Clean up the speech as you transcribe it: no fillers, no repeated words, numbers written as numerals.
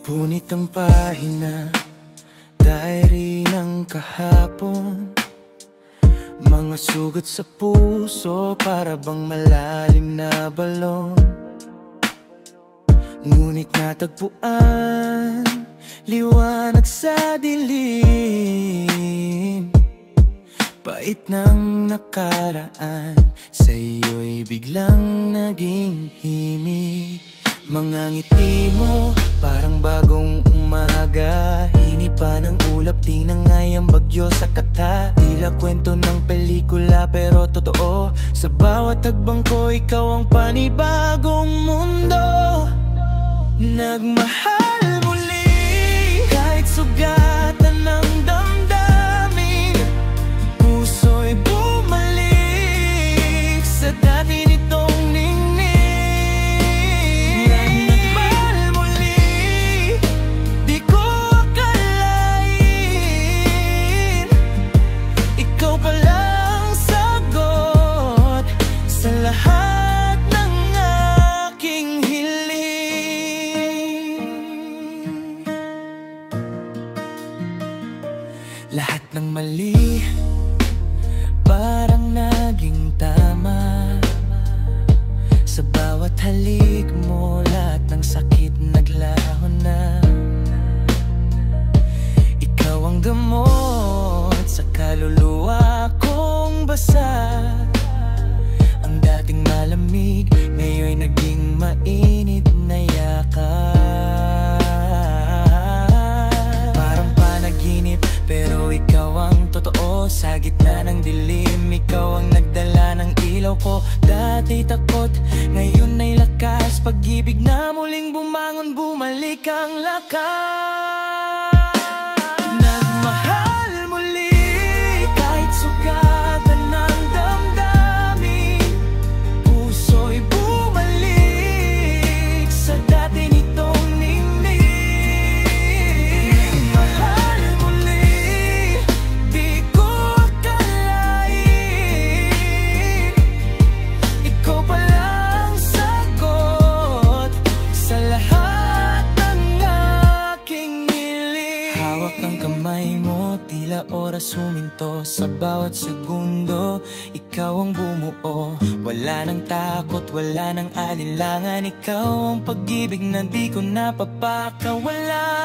Punit ang pahina, diary ng kahapon. Mga sugat sa puso, para bang malalim na balon. Ngunit natagpuan, liwanag sa dilim. Pait ng nakaraan, sa iyo'y biglang naging himig. Mga ngiti mo, parang bagong umaga. Hini pa ng ulap, di na ngayang bagyo sa kata. Tila kwento ng pelikula pero totoo. Sa bawat tagbang ko, ikaw ang panibagong mundo. Nagmahal muli, kahit sugatan ng damdamin. Puso'y bumalik sa dati nitong ningning. Nagmahal muli, di ko akalain ikaw pala ang sagot sa lahat ng aking hiling. Lahat ng mali parang naging tama. Sa bawat halik mo, lahat ng sakit naglaho na. Ikaw ang gamot sa kaluluwa kong basa. Ang dating malamig, ngayon'y naging mainit na yakap. Parang panaginip, pero ikaw ang totoo. Sa gitna ng dilim, ikaw ang nagdala ng ilaw ko. Dati takot, ngayon ay lakas. Pag-ibig na muling bumangon, bumalik ang lakas. Nagmahal muli, kahit sugatan ng damdamin. Puso'y bumalik sa dati nitong ningning. Mahal muli, di ko akalain ikaw pala ang sagot sa lahat ng aking hiling. Hawak ang kamay mo, tila oras huminto. Sa bawat segundo, ikaw ang bumuo. Wala nang takot, wala nang alinlangan. Ikaw ang pag-ibig na di ko napapakawalan.